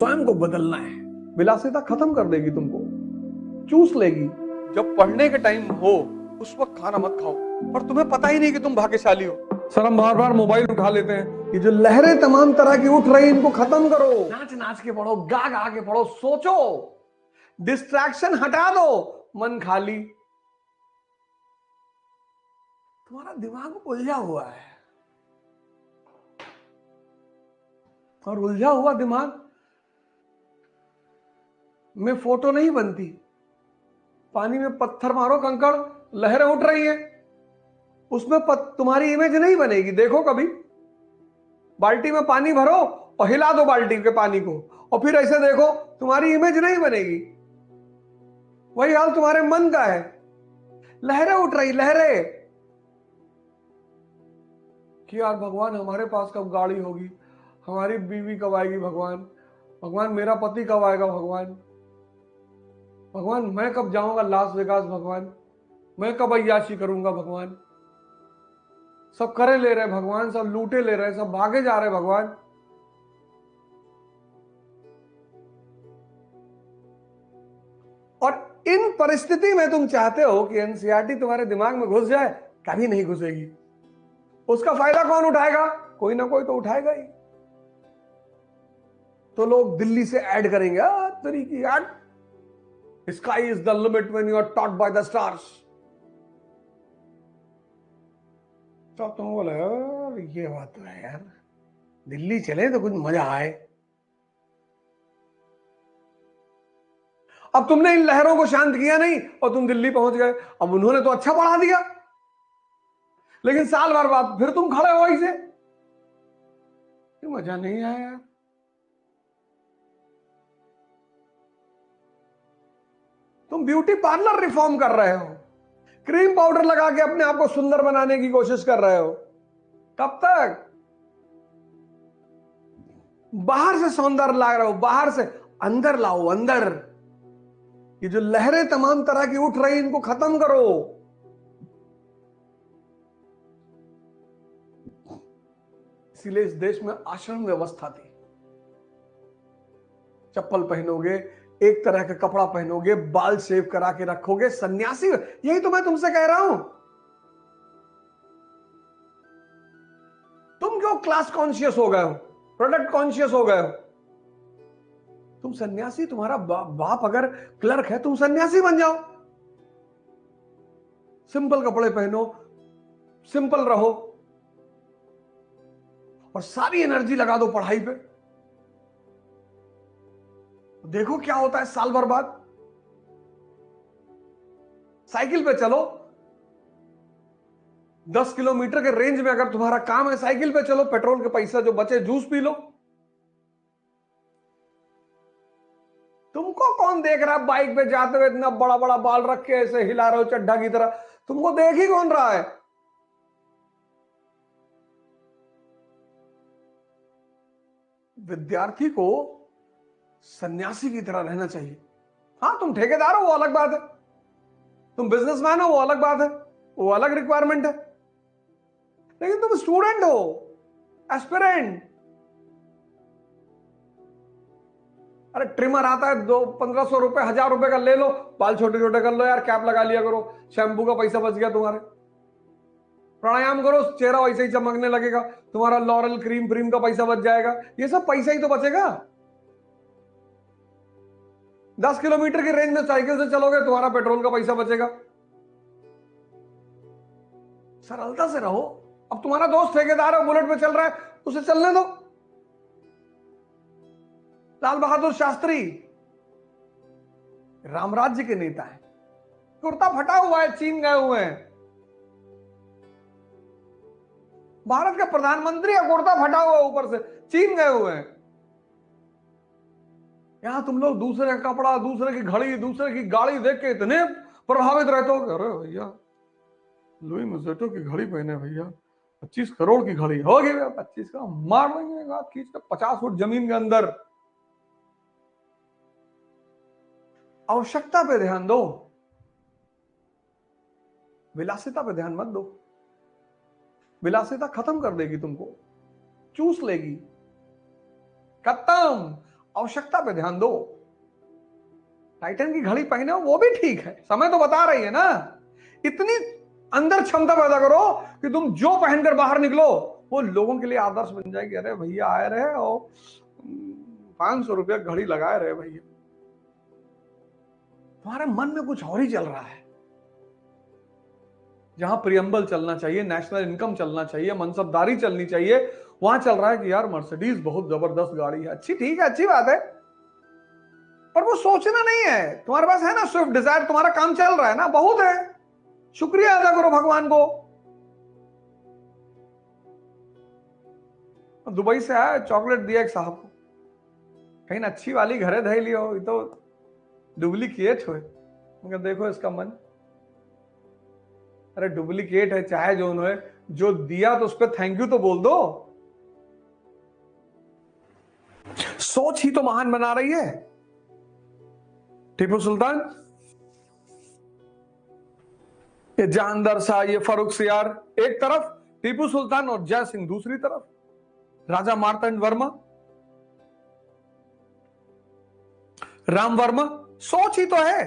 स्वयं को बदलना है। विलासिता खत्म कर देगी तुमको, चूस लेगी। जब पढ़ने के टाइम हो उस वक्त खाना मत खाओ, पर तुम्हें पता ही नहीं कि तुम भाग्यशाली हो। सर हम बार बार मोबाइल उठा लेते हैं। ये जो लहरें तमाम तरह की उठ रही इनको खत्म करो। नाच नाच के पढ़ो, गा गा के पढ़ो, सोचो, डिस्ट्रैक्शन हटा दो, मन खाली। तुम्हारा दिमाग उलझा हुआ है और उलझा हुआ दिमाग में फोटो नहीं बनती। पानी में पत्थर मारो, कंकड़, लहरें उठ रही हैं, उसमें तुम्हारी इमेज नहीं बनेगी। देखो कभी, बाल्टी में पानी भरो और हिला दो बाल्टी के पानी को, और फिर ऐसे देखो, तुम्हारी इमेज नहीं बनेगी। वही हाल तुम्हारे मन का है। लहरें उठ रही, लहरें कि यार भगवान हमारे पास कब गाड़ी होगी, हमारी बीवी कब आएगी, भगवान भगवान मेरा पति कब आएगा, भगवान भगवान मैं कब जाऊंगा लास वेगास, भगवान मैं कब अय्याशी करूंगा, भगवान सब करे ले रहे भगवान, सब लूटे ले रहे, सब भागे जा रहे भगवान। और इन परिस्थिति में तुम चाहते हो कि एनसीईआरटी तुम्हारे दिमाग में घुस जाए, कभी नहीं घुसेगी। उसका फायदा कौन उठाएगा? कोई ना कोई तो उठाएगा ही। तो लोग दिल्ली से ऐड करेंगे, तरीकी add, sky is the limit when you are taught by the stars. तो तुम बोले ये बात तो है यार, दिल्ली चले तो कुछ मजा आए। अब तुमने इन लहरों को शांत किया नहीं और तुम दिल्ली पहुंच गए। अब उन्होंने तो अच्छा पढ़ा दिया, लेकिन साल भर बाद फिर तुम खड़े हो ऐसे, मजा नहीं आया यार। तुम ब्यूटी पार्लर रिफॉर्म कर रहे हो, क्रीम पाउडर लगा के अपने आप को सुंदर बनाने की कोशिश कर रहे हो। कब तक? बाहर से सौंदर्य ला रहे हो, बाहर से अंदर लाओ, अंदर। ये जो लहरें तमाम तरह की उठ रही इनको खत्म करो। इसीलिए इस देश में आश्रम व्यवस्था थी। चप्पल पहनोगे, एक तरह का कपड़ा पहनोगे, बाल शेव करा के रखोगे, सन्यासी। यही तो मैं तुमसे कह रहा हूं। तुम क्यों क्लास कॉन्शियस हो गए हो, प्रोडक्ट कॉन्शियस हो गए हो? तुम सन्यासी, तुम्हारा बाप अगर क्लर्क है, तुम सन्यासी बन जाओ। सिंपल कपड़े पहनो, सिंपल रहो, और सारी एनर्जी लगा दो पढ़ाई पे। देखो क्या होता है साल भर बाद। साइकिल पे चलो, 10 किलोमीटर के रेंज में अगर तुम्हारा काम है, साइकिल पे चलो, पेट्रोल के पैसा जो बचे जूस पी लो। तुमको कौन देख रहा है बाइक पे जाते हुए, इतना बड़ा बड़ा बाल रख के ऐसे हिला रहे हो चड्ढा की तरह? तुमको देख ही कौन रहा है? विद्यार्थी को सन्यासी की तरह रहना चाहिए। हाँ तुम ठेकेदार हो वो अलग बात है, तुम बिजनेसमैन हो वो अलग बात है, वो अलग रिक्वायरमेंट है, लेकिन तुम स्टूडेंट हो, एस्पिरेंट। अरे ट्रिमर आता है 1500 रुपए, 1000 रुपए का ले लो, बाल छोटे छोटे कर लो यार, कैप लगा लिया करो, शैम्पू का पैसा बच गया तुम्हारे। प्राणायाम करो, चेहरा वैसे ही चमकने लगेगा, तुम्हारा लॉरल क्रीम फ्रीम का पैसा बच जाएगा। ये सब पैसा ही तो बचेगा। 10 किलोमीटर की रेंज में साइकिल से चलोगे, तुम्हारा पेट्रोल का पैसा बचेगा। सरलता से रहो। अब तुम्हारा दोस्त ठेकेदार है, बुलेट पे चल रहा है, उसे चलने दो। लाल बहादुर शास्त्री रामराज्य के नेता हैं, कुर्ता फटा हुआ है, चीन गए हुए हैं। भारत का प्रधानमंत्री है, कुर्ता फटा हुआ ऊपर से, चीन गए हुए हैं। यहां तुम लोग दूसरे का कपड़ा, दूसरे की घड़ी, दूसरे की गाड़ी देख के इतने प्रभावित रहते हो। अरे भैया लुई मजेटो की घड़ी पहने भैया, 25 करोड़ की घड़ी होगी भैया, 25 का मार देंगे खींच कर 50 फुट जमीन के अंदर। आवश्यकता पे ध्यान दो, विलासिता पे ध्यान मत दो। विलासिता खत्म कर देगी तुमको, चूस लेगी, खत्म। आवश्यकता पे ध्यान दो। टाइटन की घड़ी पहने हो वो भी ठीक है, समय तो बता रही है ना। इतनी अंदर क्षमता पैदा करो कि तुम जो पहनकर बाहर निकलो वो लोगों के लिए आदर्श बन जाएगी। अरे भैया आए रहे और 500 रुपया घड़ी लगाए रहे भैया, तुम्हारे मन में कुछ और ही चल रहा है। जहां प्रियम्बल चलना चाहिए, नेशनल इनकम चलना चाहिए, मनसबदारी चलनी चाहिए, वहां चल रहा है कि यार मर्सिडीज बहुत जबरदस्त गाड़ी है। अच्छी, ठीक है, अच्छी बात है, पर वो सोचना नहीं है। तुम्हारे पास है ना स्विफ्ट डिजायर, तुम्हारा काम चल रहा है ना, बहुत है, शुक्रिया अदा करो भगवान को। दुबई से आया, चॉकलेट दिया एक साहब को, कहीं अच्छी वाली घरे धै लियो, ये तो डुप्लीकेट हो। मगर देखो इसका मन, अरे डुप्लीकेट है चाहे जो उन्होंने जो दिया तो उस पर थैंक यू तो बोल दो। सोच ही तो महान बना रही है। टीपू सुल्तान, ये जानदार शाह, ये फर्रुख सियार एक तरफ, टीपू सुल्तान और जय सिंह दूसरी तरफ, राजा मार्तंड वर्मा, राम वर्मा। सोच ही तो है,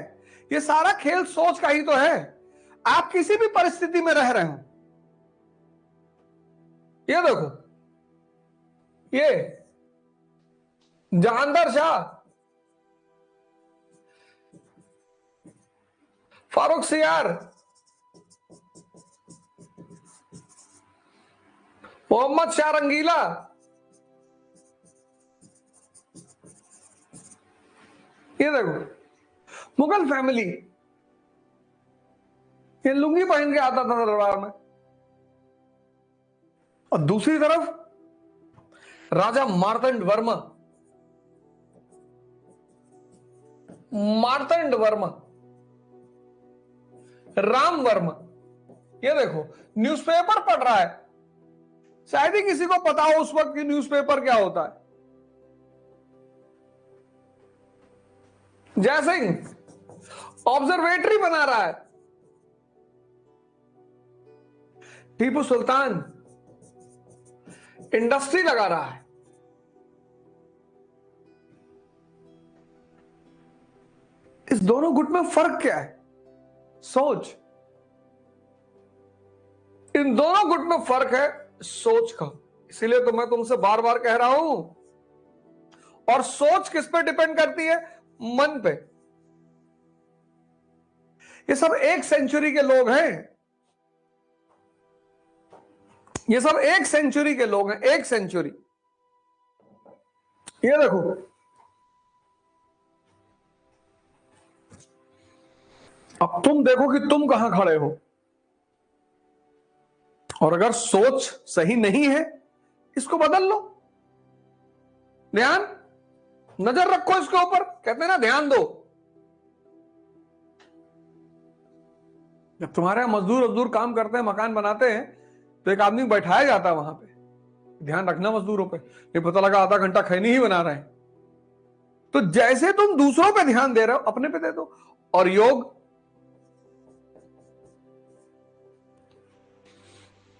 ये सारा खेल सोच का ही तो है। आप किसी भी परिस्थिति में रह रहे हो, ये देखो, ये जहांदार शाह, फारूक सियार, मोहम्मद शाह रंगीला, ये देखो मुगल फैमिली, ये लुंगी पहन के आता था दरबार में। और दूसरी तरफ राजा मार्तंड वर्मा, मार्तंड वर्मा, राम वर्मा, ये देखो न्यूज़पेपर पढ़ रहा है। शायद ही किसी को पता हो उस वक्त की न्यूज़पेपर क्या होता है। जय सिंह ऑब्जर्वेटरी बना रहा है। टीपू सुल्तान इंडस्ट्री लगा रहा है। इस दोनों गुट में फर्क क्या है? सोच। इन दोनों गुट में फर्क है सोच का। इसीलिए तो मैं तुमसे बार बार कह रहा हूं। और सोच किस पे डिपेंड करती है? मन पे। ये सब 1 सेंचुरी के लोग हैं। ये सब 1 सेंचुरी के लोग हैं, 1 सेंचुरी। ये देखो, अब तुम देखो कि तुम कहां खड़े हो। और अगर सोच सही नहीं है, इसको बदल लो। ध्यान, नजर रखो इसके ऊपर। कहते हैं ना ध्यान दो। जब तुम्हारे मजदूर काम करते हैं, मकान बनाते हैं, तो एक आदमी बैठाया जाता है वहां पे, ध्यान रखना मजदूरों पे। ये पता लगा आधा घंटा खैनी ही बना रहे हैं। तो जैसे तुम दूसरों पे ध्यान दे रहे हो, अपने पे दे दो। और योग,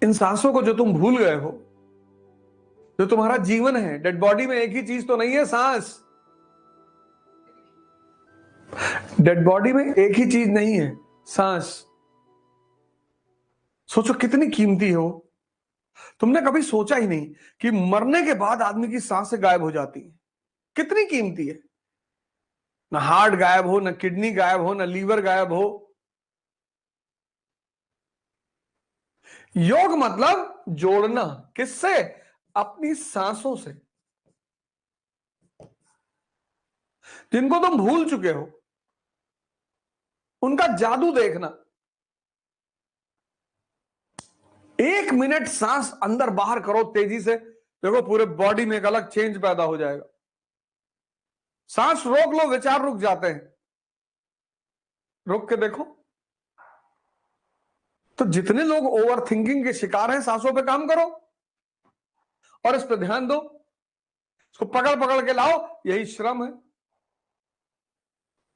इन सांसों को जो तुम भूल गए हो, जो तुम्हारा जीवन है, डेड बॉडी में एक ही चीज तो नहीं है, सांस। डेड बॉडी में एक ही चीज नहीं है, सांस। सोचो कितनी कीमती हो। तुमने कभी सोचा ही नहीं कि मरने के बाद आदमी की सांसें गायब हो जाती है। कितनी कीमती है। ना हार्ट गायब हो, ना किडनी गायब हो, ना लीवर गायब हो। योग मतलब जोड़ना। किससे? अपनी सांसों से। जिनको तुम भूल चुके हो, उनका जादू देखना। 1 मिनट सांस अंदर बाहर करो तेजी से, देखो पूरे बॉडी में एक अलग चेंज पैदा हो जाएगा। सांस रोक लो, विचार रुक जाते हैं। रोक के देखो। तो जितने लोग ओवर थिंकिंग के शिकार हैं, सांसों पे काम करो और इस पे ध्यान दो। इसको पकड़ पकड़ के लाओ, यही श्रम है।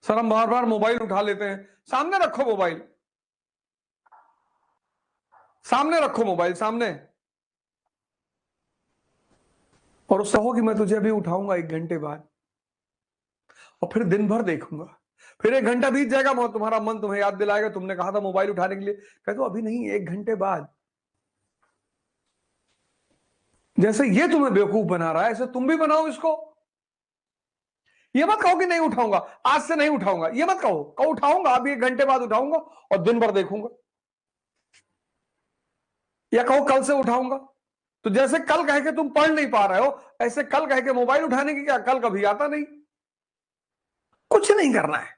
सर हम बार बार मोबाइल उठा लेते हैं। सामने रखो मोबाइल, सामने रखो मोबाइल, सामने। और उससे हो कि मैं तुझे अभी उठाऊंगा 1 घंटे बाद। और फिर दिन भर देखूंगा, फिर 1 घंटा बीत जाएगा, तुम्हारा मन तुम्हें याद दिलाएगा तुमने कहा था मोबाइल उठाने के लिए, कह दो अभी नहीं, 1 घंटे बाद। जैसे ये तुम्हें बेवकूफ बना रहा है, ऐसे तुम भी बनाओ इसको। ये मत कहो कि नहीं उठाऊंगा, आज से नहीं उठाऊंगा, ये मत कहो, कहो उठाऊंगा, अभी 1 घंटे बाद उठाऊंगा और दिन भर देखूंगा। या कहो कल से उठाऊंगा। तो जैसे कल कह के तुम पढ़ नहीं पा रहे हो, ऐसे कल कह के मोबाइल उठाने की क्या कल कभी आता नहीं। कुछ नहीं करना है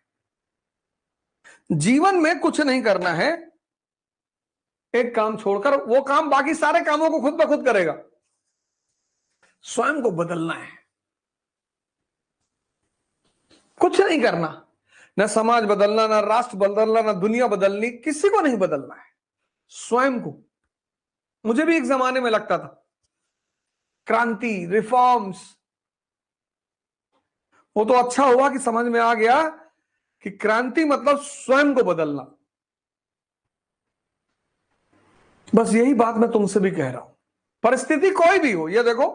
जीवन में, कुछ नहीं करना है। एक काम छोड़कर वो काम बाकी सारे कामों को खुद ब खुद करेगा। स्वयं को बदलना है, कुछ नहीं करना, न समाज बदलना, न राष्ट्र बदलना, न दुनिया बदलनी, किसी को नहीं बदलना है, स्वयं को। मुझे भी एक जमाने में लगता था क्रांति, रिफॉर्म्स, वो तो अच्छा हुआ कि समझ में आ गया कि क्रांति मतलब स्वयं को बदलना। बस यही बात मैं तुमसे भी कह रहा हूं, परिस्थिति कोई भी हो। ये देखो,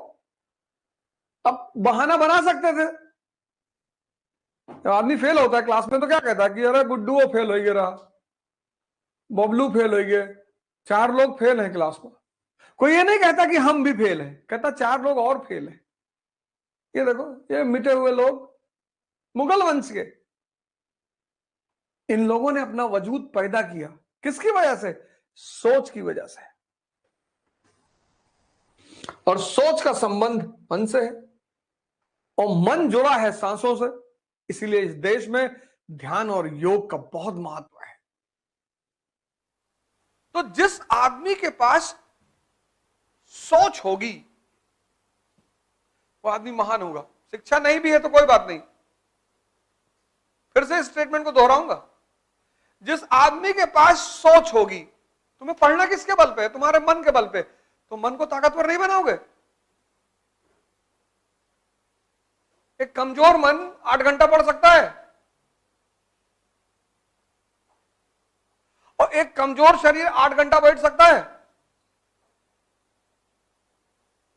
अब बहाना बना सकते थे, आदमी फेल होता है क्लास में तो क्या कहता है कि अरे गुड्डू वो फेल हो गया, बबलू फेल हो गए, 4 लोग फेल हैं क्लास में। कोई ये नहीं कहता कि हम भी फेल हैं, कहता 4 लोग और फेल हैं। ये देखो, ये मिटे हुए लोग मुगल वंश के, इन लोगों ने अपना वजूद पैदा किया किसकी वजह से? सोच की वजह से। और सोच का संबंध मन से है, और मन जुड़ा है सांसों से। इसीलिए इस देश में ध्यान और योग का बहुत महत्व है। तो जिस आदमी के पास सोच होगी वो आदमी महान होगा। शिक्षा नहीं भी है तो कोई बात नहीं, फिर से स्टेटमेंट को दोहराऊंगा, जिस आदमी के पास सोच होगी, तुम्हें पढ़ना किसके बल पे है? तुम्हारे मन के बल पे। तो मन को ताकतवर नहीं बनाओगे। एक कमजोर मन 8 घंटा पढ़ सकता है, और एक कमजोर शरीर 8 घंटा बैठ सकता है।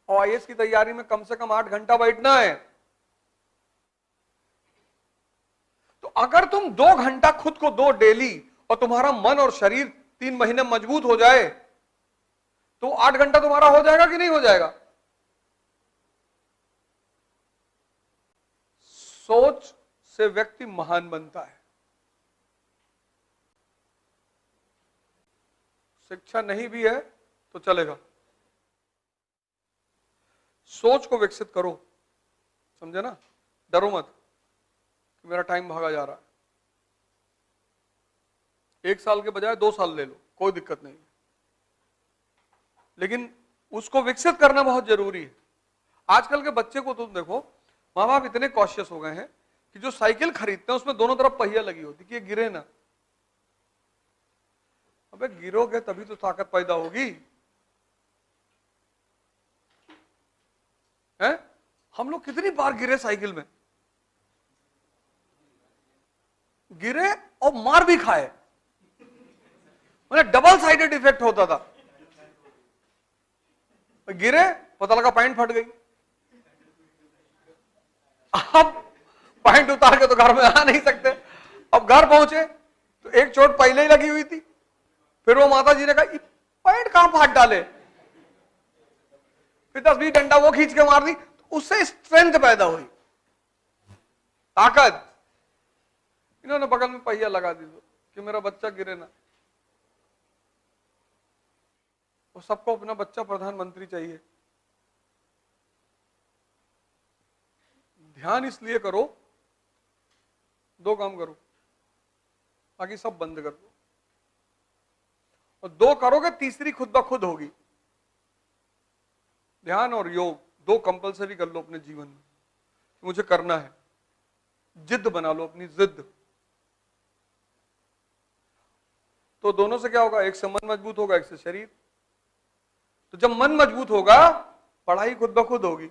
और आईएएस की तैयारी में कम से कम 8 घंटा बैठना है। तो अगर तुम 2 घंटा खुद को दो डेली, और तुम्हारा मन और शरीर 3 महीने मजबूत हो जाए, तो 8 घंटा तुम्हारा हो जाएगा कि नहीं हो जाएगा? सोच से व्यक्ति महान बनता है। शिक्षा नहीं भी है तो चलेगा, सोच को विकसित करो। समझे ना? डरो मत कि मेरा टाइम भागा जा रहा है। 1 साल के बजाय 2 साल ले लो, कोई दिक्कत नहीं, लेकिन उसको विकसित करना बहुत जरूरी है। आजकल के बच्चे को तुम देखो, माँ बाप इतने कॉशियस हो गए हैं कि जो साइकिल खरीदते हैं उसमें दोनों तरफ पहिया लगी होती कि ये गिरे ना। अबे गिरोगे तभी तो ताकत पैदा होगी, है? हम लोग कितनी बार गिरे साइकिल में, गिरे और मार भी खाए, मतलब डबल साइडेड इफेक्ट होता था। गिरे, पता लगा पैंट फट गई। अब पैंट उतार के तो घर में आ नहीं सकते। अब घर पहुंचे तो एक चोट पहले ही लगी हुई थी, फिर वो माता जी ने कहा पैंट कहां फाड़ डाले, फिर 10-20 डंडा वो खींच के मार दी, तो उससे स्ट्रेंथ पैदा हुई, ताकत। इन्होंने बगल में पहिया लगा दी कि मेरा बच्चा गिरे ना। और सबको अपना बच्चा प्रधानमंत्री चाहिए। ध्यान इसलिए करो, 2 काम करो, बाकी सब बंद कर दो, और 2 करोगे, तीसरी खुद ब खुद होगी। ध्यान और योग 2 कंपलसरी कर लो अपने जीवन में, मुझे करना है। जिद बना लो, अपनी जिद। तो दोनों से क्या होगा? एक से मन मजबूत होगा, एक से शरीर। तो जब मन मजबूत होगा, पढ़ाई खुद ब खुद होगी।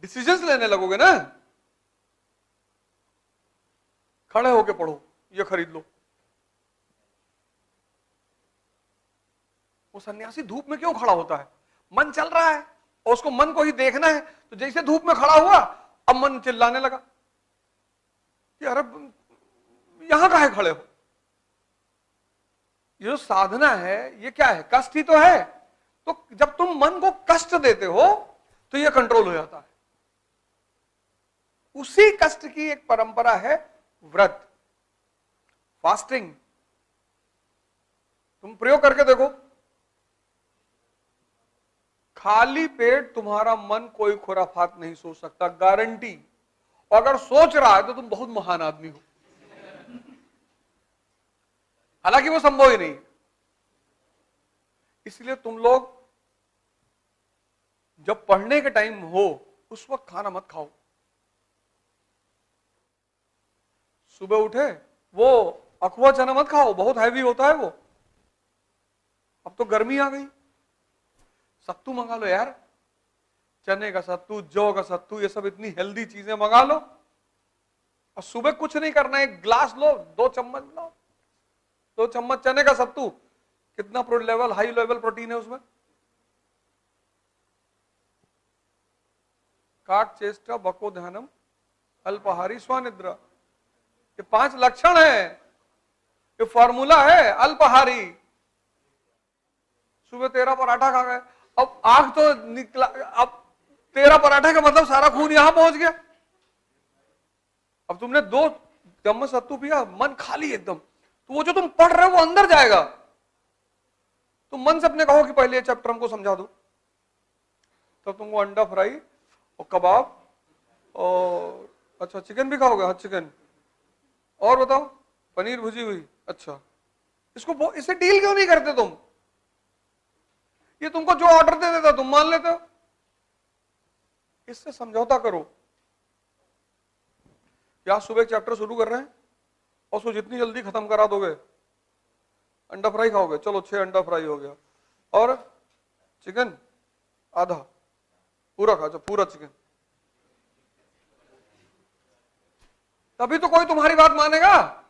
डिसीजंस लेने लगोगे ना, खड़े होके पढ़ो, ये खरीद लो। वो सन्यासी धूप में क्यों खड़ा होता है? मन चल रहा है और उसको मन को ही देखना है। तो जैसे धूप में खड़ा हुआ, अब मन चिल्लाने लगा कि अरे यहां काहे खड़े हो। ये जो साधना है ये क्या है? कष्ट ही तो है। तो जब तुम मन को कष्ट देते हो तो ये कंट्रोल हो जाता है। उसी कष्ट की एक परंपरा है व्रत, फास्टिंग। तुम प्रयोग करके देखो, खाली पेट तुम्हारा मन कोई खुराफात नहीं सोच सकता, गारंटी। और अगर सोच रहा है तो तुम बहुत महान आदमी हो, हालांकि वो संभव ही नहीं। इसलिए तुम लोग जब पढ़ने के टाइम हो उस वक्त खाना मत खाओ। सुबह उठे वो अखवा चना मत खाओ, बहुत हैवी होता है वो। अब तो गर्मी आ गई, सत्तू मंगा लो यार, चने का सत्तू, जौ का सत्तू, ये सब इतनी हेल्दी चीजें मंगा लो। और सुबह कुछ नहीं करना, एक ग्लास लो, 2 चम्मच लो, 2 चम्मच चने का सत्तू। कितना लेवल, हाई लेवल प्रोटीन है उसमें। काक चेष्टा बको ध्यानम अल्पाहारी स्वनिद्रा, ये 5 लक्षण है, ये फॉर्मूला है अल्पाहारी। सुबह 13 पराठा खा गए, अब आंख तो निकला, अब 13 पराठे का मतलब सारा खून यहां पहुंच गया। अब तुमने 2 चम्मच सत्तू पिया, मन खाली एकदम, तो वो जो तुम पढ़ रहे हो वो अंदर जाएगा। तुम मन से अपने कहो कि पहले चैप्टर हमको समझा दो, तब तुमको अंडा फ्राई और कबाब और अच्छा चिकन भी खाओगे? हाँ चिकन, और बताओ पनीर भुजी हुई। अच्छा, इससे डील क्यों नहीं करते तुम? ये तुमको जो ऑर्डर दे देता तुम मान लेते हो। इससे समझौता करो। या सुबह चैप्टर शुरू कर रहे हैं और उसको जितनी जल्दी खत्म करा दोगे, अंडा फ्राई खाओगे, चलो 6 अंडा फ्राई हो गया, और चिकन आधा, पूरा खा, पूरा चिकन। तभी तो कोई तुम्हारी बात मानेगा।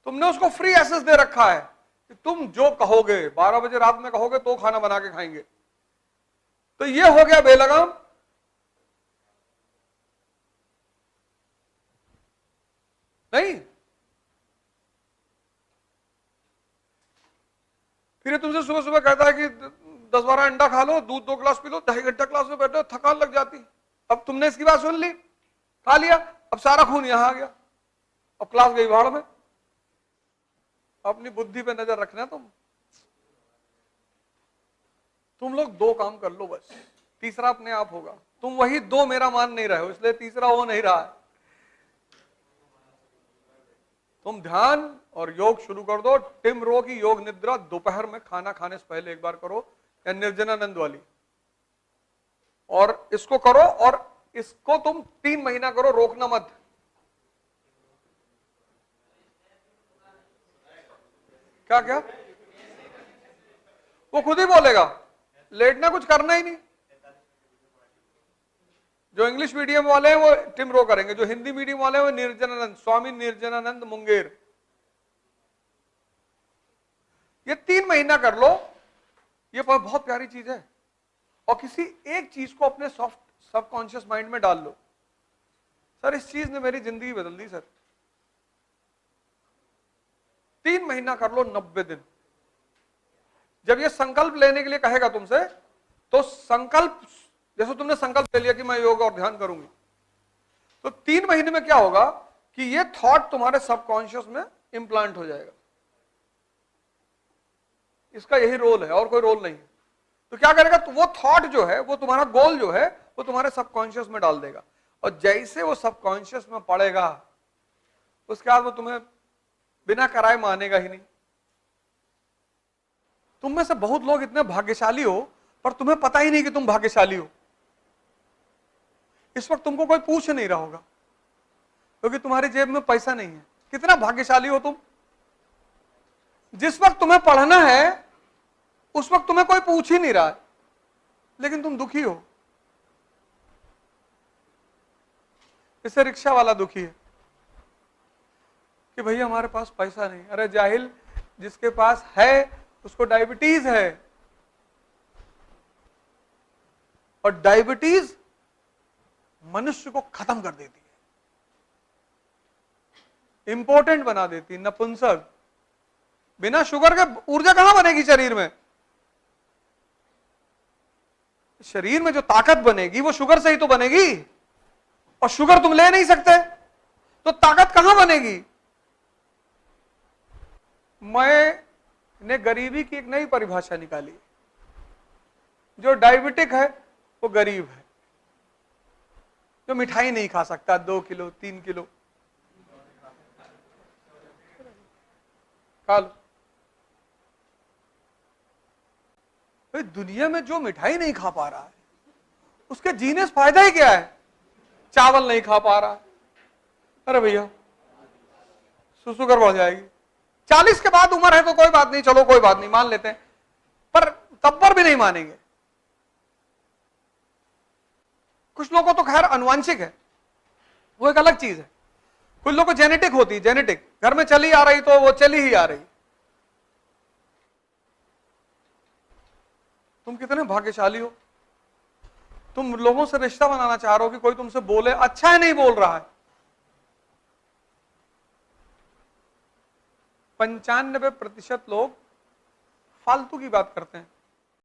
तुमने उसको फ्री एक्सेस दे रखा है कि तुम जो कहोगे, 12 बजे रात में कहोगे तो खाना बना के खाएंगे। तो ये हो गया बेलगाम। नहीं, फिर तुमसे सुबह सुबह कहता है कि 10-12 अंडा खा लो, दूध 2 गिलास पी लो, 2.5 घंटा क्लास में बैठो, थकान लग जाती। अब तुमने इसकी बात सुन ली, खा लिया, अब सारा खून यहां आ गया, अब क्लास गई भाड़ में। अपनी बुद्धि पे नजर रखना। तुम लोग 2 काम कर लो बस, तीसरा अपने आप होगा। तुम वही 2 मेरा मान नहीं रहे हो, इसलिए तीसरा हो नहीं रहा है। तुम ध्यान और योग शुरू कर दो। टिम रो की योग निद्रा दोपहर में खाना खाने से पहले एक बार करो, या निर्जनानंद वाली, और इसको करो। और इसको तुम 3 महीना करो, रोकना मत। क्या क्या? वो खुद ही बोलेगा, लेटना कुछ करना ही नहीं। जो इंग्लिश मीडियम वाले हैं वो टिम रो करेंगे, जो हिंदी मीडियम वाले हैं वो निर्जनानंद, स्वामी निर्जनानंद मुंगेर। ये 3 महीना कर लो, ये बहुत प्यारी चीज है। और किसी एक चीज को अपने सॉफ्ट सबकॉन्शियस माइंड में डाल लो, सर इस चीज ने मेरी जिंदगी बदल दी सर। 3 महीना कर लो, 90 दिन। जब ये संकल्प लेने के लिए कहेगा तुमसे, तो संकल्प, जैसे तुमने संकल्प ले लिया कि मैं योग और ध्यान करूंगी, तो 3 महीने में क्या होगा कि ये थॉट तुम्हारे सबकॉन्शियस में इंप्लांट हो जाएगा। इसका यही रोल है, और कोई रोल नहीं। तो क्या करेगा, तो वो थॉट जो है, वो तुम्हारा गोल जो है, वो तुम्हारे सबकॉन्शियस में डाल देगा। और जैसे वो सबकॉन्शियस में पड़ेगा, उसके बाद वो तुम्हें बिना कराए मानेगा ही नहीं। तुम में से बहुत लोग इतने भाग्यशाली हो, पर तुम्हें पता ही नहीं कि तुम भाग्यशाली हो। इस वक्त तुमको कोई पूछ नहीं रहा होगा, क्योंकि तुम्हारी जेब में पैसा नहीं है। कितना भाग्यशाली हो तुम। जिस वक्त तुम्हें पढ़ना है उस वक्त तुम्हें कोई पूछ ही नहीं रहा है, लेकिन तुम दुखी हो। इससे रिक्शा वाला दुखी है कि भैया हमारे पास पैसा नहीं। अरे जाहिल, जिसके पास है उसको डायबिटीज है, और डायबिटीज मनुष्य को खत्म कर देती है, इंपॉर्टेंट बना देती है, नपुंसक। बिना शुगर के ऊर्जा कहां बनेगी शरीर में? शरीर में जो ताकत बनेगी वो शुगर से ही तो बनेगी, और शुगर तुम ले नहीं सकते तो ताकत कहां बनेगी? मैंने गरीबी की एक नई परिभाषा निकाली। जो डायबिटिक है वो गरीब है, जो मिठाई नहीं खा सकता 2 किलो 3 किलो खा लो। भाई दुनिया में जो मिठाई नहीं खा पा रहा है उसके जीने से फायदा ही क्या है? चावल नहीं खा पा रहा है, अरे भैया शुगर बढ़ जाएगी। 40 के बाद उम्र है तो कोई बात नहीं, चलो कोई बात नहीं, मान लेते हैं, पर तब पर भी नहीं मानेंगे। कुछ लोगों को तो खैर अनुवांशिक है, वो एक अलग चीज है। कुछ लोगों को जेनेटिक होती है, जेनेटिक, घर में चली आ रही तो वो चली ही आ रही। तुम कितने भाग्यशाली हो, तुम लोगों से रिश्ता बनाना चाह रहे हो कि कोई तुमसे बोले अच्छा है, नहीं बोल रहा है। 95% लोग फालतू की बात करते हैं।